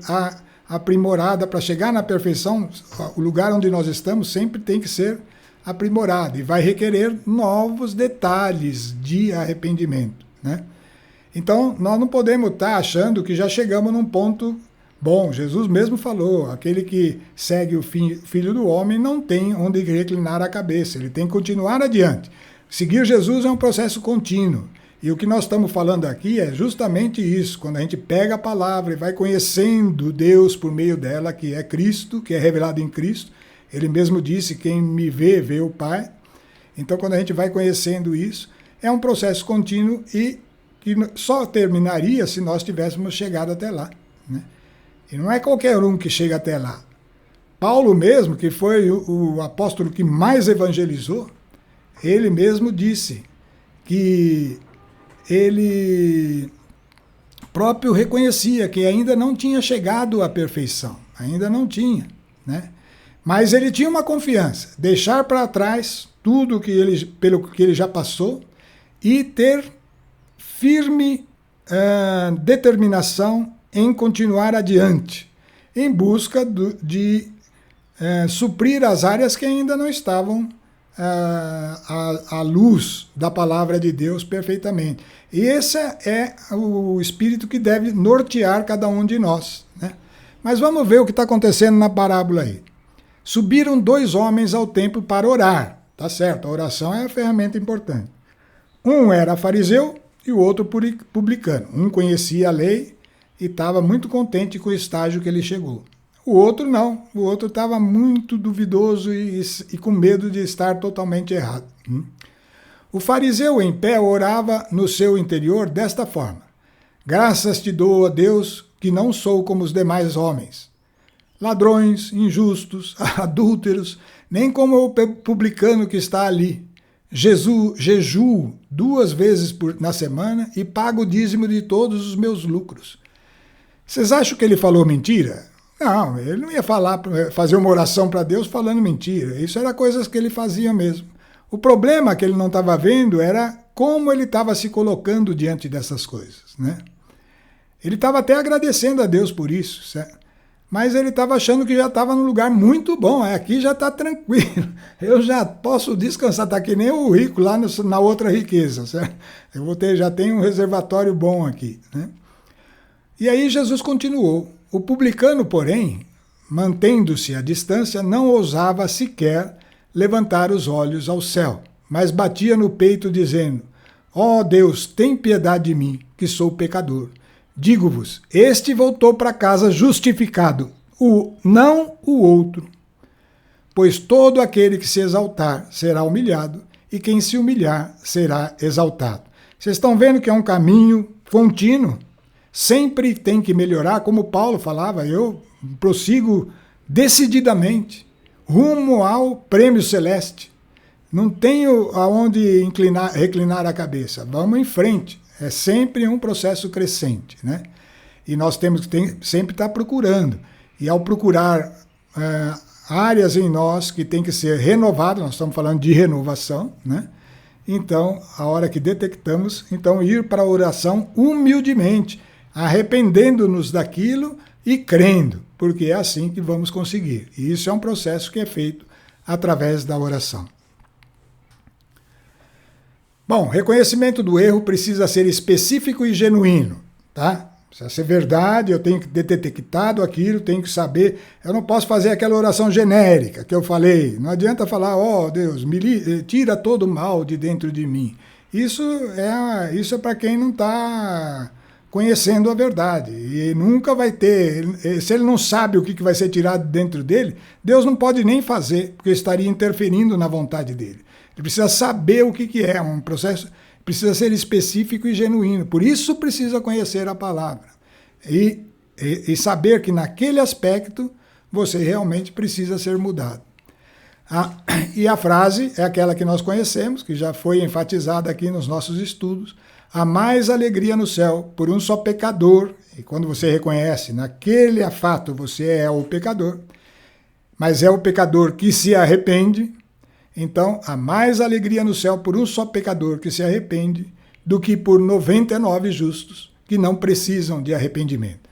aprimorada. Para chegar na perfeição, o lugar onde nós estamos sempre tem que ser aprimorado e vai requerer novos detalhes de arrependimento, né? Então, nós não podemos estar achando que já chegamos num ponto bom. Jesus mesmo falou, aquele que segue o Filho do Homem não tem onde reclinar a cabeça, ele tem que continuar adiante. Seguir Jesus é um processo contínuo. E o que nós estamos falando aqui é justamente isso. Quando a gente pega a palavra e vai conhecendo Deus por meio dela, que é Cristo, que é revelado em Cristo. Ele mesmo disse, quem me vê, vê o Pai. Então, quando a gente vai conhecendo isso, é um processo contínuo e que só terminaria se nós tivéssemos chegado até lá, né? E não é qualquer um que chega até lá. Paulo mesmo, que foi o apóstolo que mais evangelizou, ele mesmo disse que ele próprio reconhecia que ainda não tinha chegado à perfeição, ainda não tinha, né? Mas ele tinha uma confiança, deixar para trás tudo pelo que ele já passou e ter firme determinação em continuar adiante, em busca de suprir as áreas que ainda não estavam à luz da palavra de Deus perfeitamente. E esse é o espírito que deve nortear cada um de nós, né? Mas vamos ver o que está acontecendo na parábola aí. Subiram 2 homens ao templo para orar. Tá certo, a oração é a ferramenta importante. Um era fariseu e o outro publicano. Um conhecia a lei e estava muito contente com o estágio que ele chegou. O outro não, o outro estava muito duvidoso e com medo de estar totalmente errado. O fariseu em pé orava no seu interior desta forma: graças te dou, ó Deus, que não sou como os demais homens, ladrões, injustos, adúlteros, nem como o publicano que está ali. jejuo 2 vezes na semana e pago o dízimo de todos os meus lucros. Vocês acham que ele falou mentira? Não, ele não ia fazer uma oração para Deus falando mentira. Isso era coisas que ele fazia mesmo. O problema que ele não estava vendo era como ele estava se colocando diante dessas coisas, né? Ele estava até agradecendo a Deus por isso, certo? Mas ele estava achando que já estava num lugar muito bom. Aqui já está tranquilo. Eu já posso descansar. Está que nem o rico lá na outra riqueza, certo? Já tenho um reservatório bom aqui, né? E aí Jesus continuou. O publicano, porém, mantendo-se à distância, não ousava sequer levantar os olhos ao céu, mas batia no peito, dizendo: ó Deus, tem piedade de mim, que sou pecador. Digo-vos, este voltou para casa justificado, não o outro. Pois todo aquele que se exaltar será humilhado, e quem se humilhar será exaltado. Vocês estão vendo que é um caminho contínuo? Sempre tem que melhorar, como Paulo falava, eu prossigo decididamente, rumo ao prêmio celeste. Não tenho aonde reclinar a cabeça. Vamos em frente. É sempre um processo crescente, né? E nós temos que sempre estar procurando. E ao procurar áreas em nós que tem que ser renovadas, nós estamos falando de renovação, né? Então, a hora que detectamos, então ir para a oração humildemente, arrependendo-nos daquilo e crendo, porque é assim que vamos conseguir. E isso é um processo que é feito através da oração. Bom, reconhecimento do erro precisa ser específico e genuíno, tá? Precisa ser verdade, eu tenho que ter detectado aquilo, tenho que saber. Eu não posso fazer aquela oração genérica que eu falei. Não adianta falar, ó Deus, tira todo o mal de dentro de mim. Isso é para quem não está conhecendo a verdade. E nunca vai ter. Se ele não sabe o que vai ser tirado dentro dele, Deus não pode nem fazer, porque estaria interferindo na vontade dele. Ele precisa saber o que é um processo, precisa ser específico e genuíno. Por isso precisa conhecer a palavra. E saber que naquele aspecto você realmente precisa ser mudado. E a frase é aquela que nós conhecemos, que já foi enfatizada aqui nos nossos estudos. Há mais alegria no céu por um só pecador. E quando você reconhece, naquele fato você é o pecador, mas é o pecador que se arrepende. Então, há mais alegria no céu por um só pecador que se arrepende do que por 99 justos que não precisam de arrependimento.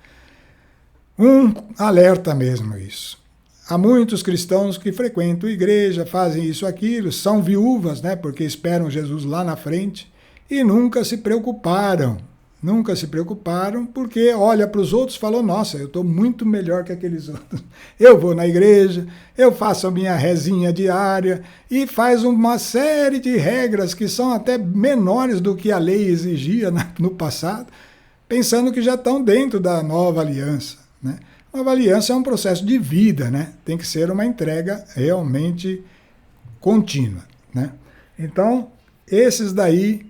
Um alerta mesmo isso. Há muitos cristãos que frequentam a igreja, fazem isso, aquilo, são viúvas, né, porque esperam Jesus lá na frente e nunca se preocuparam. Nunca se preocuparam porque olha para os outros e falam, nossa, eu estou muito melhor que aqueles outros. Eu vou na igreja, eu faço a minha rezinha diária e faz uma série de regras que são até menores do que a lei exigia no passado, pensando que já estão dentro da nova aliança, né? A nova aliança é um processo de vida, né? Tem que ser uma entrega realmente contínua, né? Então, esses daí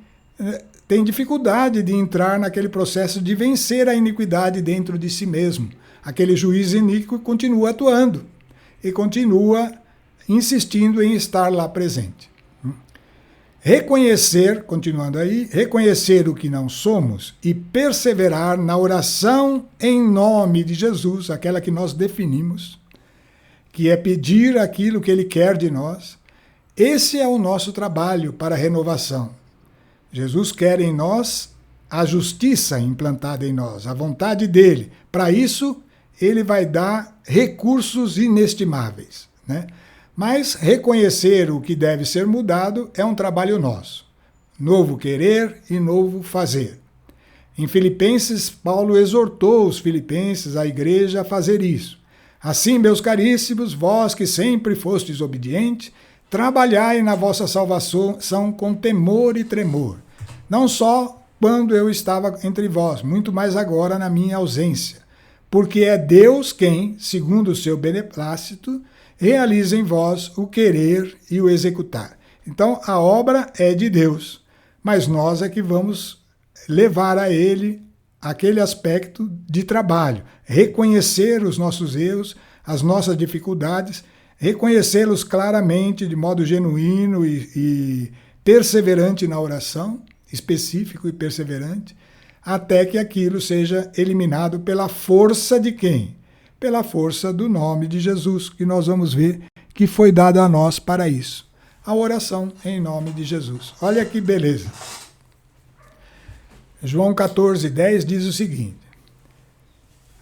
tem dificuldade de entrar naquele processo de vencer a iniquidade dentro de si mesmo. Aquele juiz iníquo continua atuando e continua insistindo em estar lá presente. Reconhecer, continuando aí, reconhecer o que não somos e perseverar na oração em nome de Jesus, aquela que nós definimos, que é pedir aquilo que Ele quer de nós. Esse é o nosso trabalho para a renovação. Jesus quer em nós a justiça implantada em nós, a vontade dele. Para isso, ele vai dar recursos inestimáveis, né? Mas reconhecer o que deve ser mudado é um trabalho nosso. Novo querer e novo fazer. Em Filipenses, Paulo exortou os filipenses, a igreja, a fazer isso. Assim, meus caríssimos, vós que sempre fostes obedientes, trabalhai na vossa salvação com temor e tremor, não só quando eu estava entre vós, muito mais agora na minha ausência, porque é Deus quem, segundo o seu beneplácito, realiza em vós o querer e o executar. Então, a obra é de Deus, mas nós é que vamos levar a Ele aquele aspecto de trabalho, reconhecer os nossos erros, as nossas dificuldades, reconhecê-los claramente, de modo genuíno e perseverante na oração, específico e perseverante, até que aquilo seja eliminado pela força de quem? Pela força do nome de Jesus, que nós vamos ver que foi dado a nós para isso. A oração em nome de Jesus. Olha que beleza. João 14:10 diz o seguinte.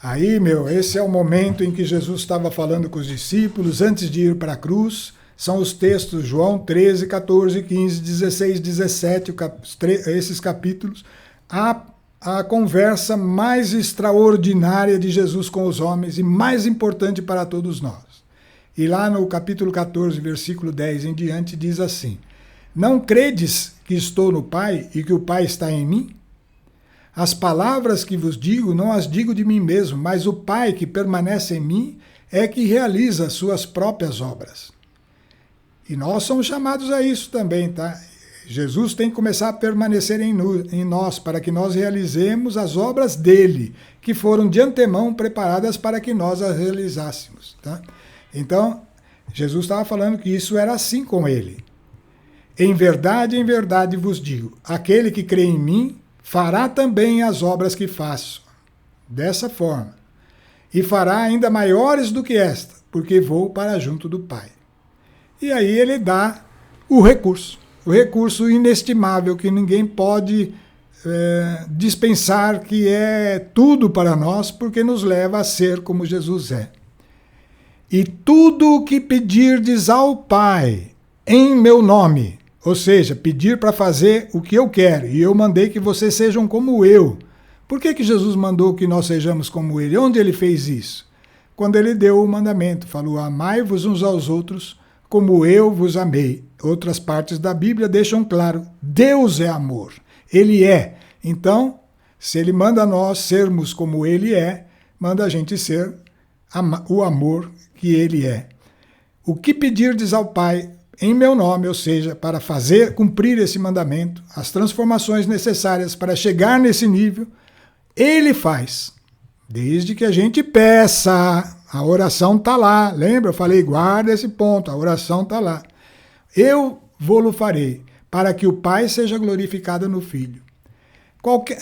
Aí, esse é o momento em que Jesus estava falando com os discípulos antes de ir para a cruz. São os textos João 13, 14, 15, 16, 17, esses capítulos. A conversa mais extraordinária de Jesus com os homens e mais importante para todos nós. E lá no capítulo 14, versículo 10 em diante, diz assim: Não credes que estou no Pai e que o Pai está em mim? As palavras que vos digo, não as digo de mim mesmo, mas o Pai que permanece em mim é que realiza as suas próprias obras. E nós somos chamados a isso também, tá? Jesus tem que começar a permanecer em nós, para que nós realizemos as obras dele, que foram de antemão preparadas para que nós as realizássemos, tá? Então, Jesus estava falando que isso era assim com ele. Em verdade vos digo, aquele que crê em mim, fará também as obras que faço, dessa forma, e fará ainda maiores do que esta, porque vou para junto do Pai. E aí ele dá o recurso inestimável, que ninguém pode dispensar, que é tudo para nós, porque nos leva a ser como Jesus é. E tudo o que pedirdes ao Pai, em meu nome, ou seja, pedir para fazer o que eu quero, e eu mandei que vocês sejam como eu. Por que Jesus mandou que nós sejamos como ele? Onde ele fez isso? Quando ele deu o mandamento, falou, amai-vos uns aos outros, como eu vos amei. Outras partes da Bíblia deixam claro, Deus é amor, ele é. Então, se ele manda nós sermos como ele é, manda a gente ser o amor que ele é. O que pedirdes ao Pai, em meu nome, ou seja, para cumprir esse mandamento, as transformações necessárias para chegar nesse nível, ele faz. Desde que a gente peça, a oração está lá. Lembra? Eu falei, guarda esse ponto, a oração está lá. Eu vou-lo farei, para que o Pai seja glorificado no Filho.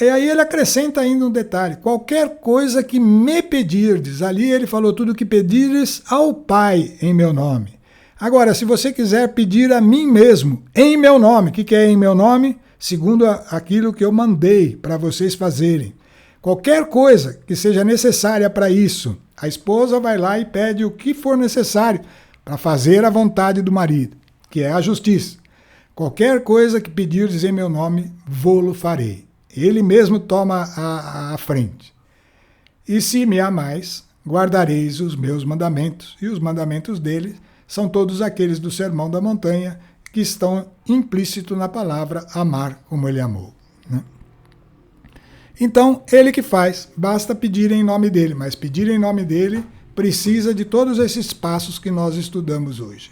E aí ele acrescenta ainda um detalhe, qualquer coisa que me pedirdes, ali ele falou tudo que pedires ao Pai em meu nome. Agora, se você quiser pedir a mim mesmo, em meu nome, o que é em meu nome? Segundo aquilo que eu mandei para vocês fazerem. Qualquer coisa que seja necessária para isso, a esposa vai lá e pede o que for necessário para fazer a vontade do marido, que é a justiça. Qualquer coisa que pedirdes em meu nome, vou-lo farei. Ele mesmo toma a frente. E se me amais, guardareis os meus mandamentos. E os mandamentos dele são todos aqueles do Sermão da Montanha, que estão implícitos na palavra amar como ele amou. Né? Então, ele que faz, basta pedir em nome dele, mas pedir em nome dele precisa de todos esses passos que nós estudamos hoje.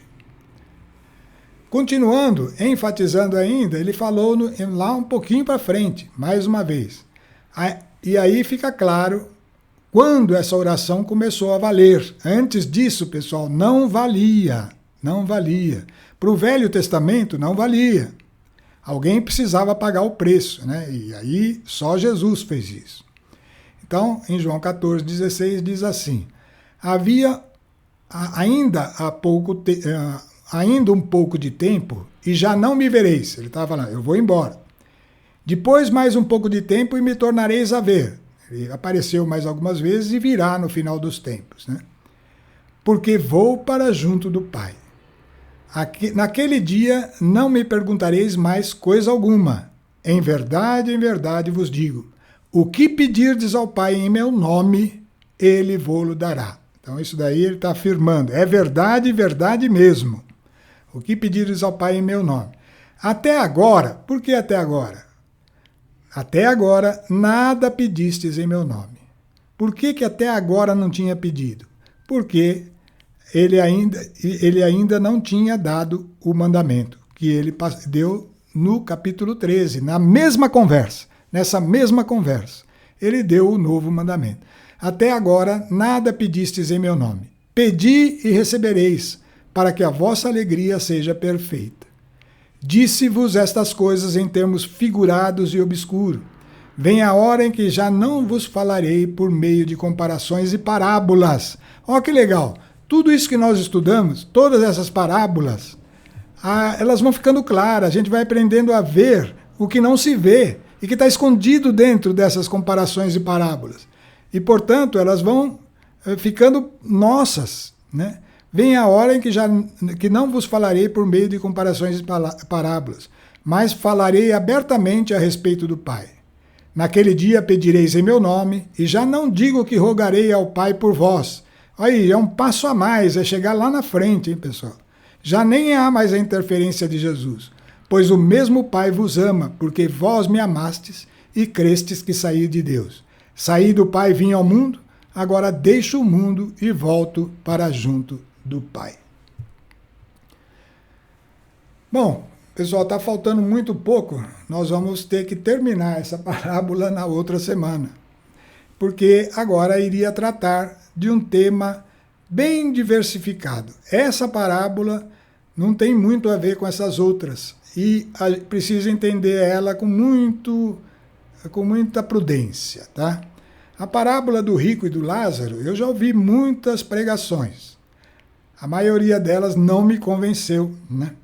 Continuando, enfatizando ainda, ele falou lá um pouquinho para frente, mais uma vez. E aí fica claro quando essa oração começou a valer. Antes disso, pessoal, não valia. Não valia. Para o Velho Testamento, não valia. Alguém precisava pagar o preço, né? E aí só Jesus fez isso. Então, em João 14,16 diz assim, havia ainda um pouco de tempo e já não me vereis. Ele estava falando, eu vou embora. Depois mais um pouco de tempo e me tornareis a ver. Ele apareceu mais algumas vezes e virá no final dos tempos, né? Porque vou para junto do Pai. Naquele dia não me perguntareis mais coisa alguma. Em verdade vos digo, o que pedirdes ao Pai em meu nome, ele vô-lo dará. Então isso daí ele está afirmando, é verdade, verdade mesmo. O que pedirdes ao Pai em meu nome. Até agora, por que até agora? Até agora nada pedistes em meu nome. Por que até agora não tinha pedido? Porque ele ainda não tinha dado o mandamento que ele deu no capítulo 13, na mesma conversa, nessa mesma conversa. Ele deu o novo mandamento. Até agora nada pedistes em meu nome. Pedi e recebereis, para que a vossa alegria seja perfeita. Disse-vos estas coisas em termos figurados e obscuros. Vem a hora em que já não vos falarei por meio de comparações e parábolas. Olha que legal! Tudo isso que nós estudamos, todas essas parábolas, elas vão ficando claras, a gente vai aprendendo a ver o que não se vê e que está escondido dentro dessas comparações e parábolas. E, portanto, elas vão ficando nossas, né? Vem a hora em que não vos falarei por meio de comparações e parábolas, mas falarei abertamente a respeito do Pai. Naquele dia pedireis em meu nome, e já não digo que rogarei ao Pai por vós. Aí, é um passo a mais, é chegar lá na frente, hein, pessoal? Já nem há mais a interferência de Jesus, pois o mesmo Pai vos ama, porque vós me amastes e crestes que saí de Deus. Saí do Pai e vim ao mundo, agora deixo o mundo e volto para junto do Pai. Bom, pessoal, está faltando muito pouco, nós vamos ter que terminar essa parábola na outra semana, porque agora iria tratar de um tema bem diversificado. Essa parábola não tem muito a ver com essas outras, e precisa entender ela com muita prudência, tá? A parábola do rico e do Lázaro, eu já ouvi muitas pregações. A maioria delas não me convenceu, né?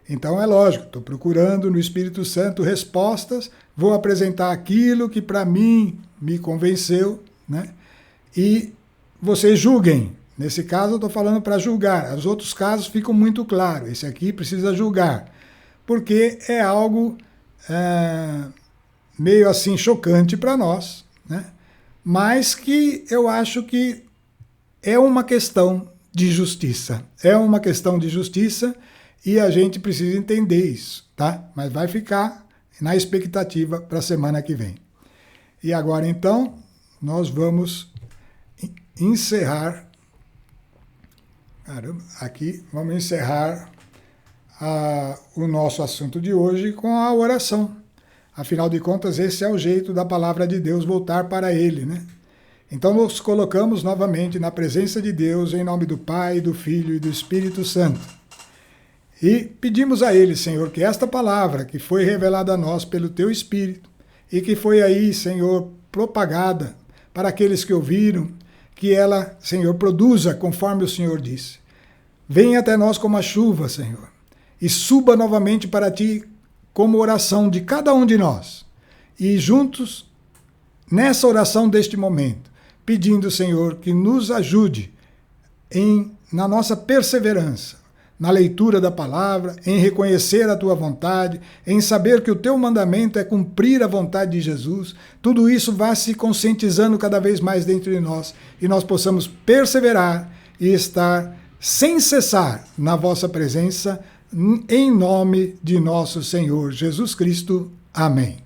Então é lógico, estou procurando no Espírito Santo respostas, vou apresentar aquilo que para mim me convenceu, né? E vocês julguem. Nesse caso eu estou falando para julgar. Os outros casos ficam muito claros. Esse aqui precisa julgar. Porque é algo meio assim chocante para nós, né? Mas que eu acho que é uma questão de justiça. É uma questão de justiça e a gente precisa entender isso, tá? Mas vai ficar na expectativa para a semana que vem. E agora, então, nós vamos encerrar. Vamos encerrar o nosso assunto de hoje com a oração. Afinal de contas, esse é o jeito da palavra de Deus voltar para Ele, né? Então, nos colocamos novamente na presença de Deus, em nome do Pai, do Filho e do Espírito Santo. E pedimos a Ele, Senhor, que esta palavra que foi revelada a nós pelo Teu Espírito e que foi aí, Senhor, propagada para aqueles que ouviram, que ela, Senhor, produza conforme o Senhor disse. Venha até nós como a chuva, Senhor, e suba novamente para Ti como oração de cada um de nós. E juntos, nessa oração deste momento, pedindo, Senhor, que nos ajude na nossa perseverança, na leitura da palavra, em reconhecer a Tua vontade, em saber que o Teu mandamento é cumprir a vontade de Jesus. Tudo isso vai se conscientizando cada vez mais dentro de nós e nós possamos perseverar e estar sem cessar na vossa presença, em nome de nosso Senhor Jesus Cristo. Amém.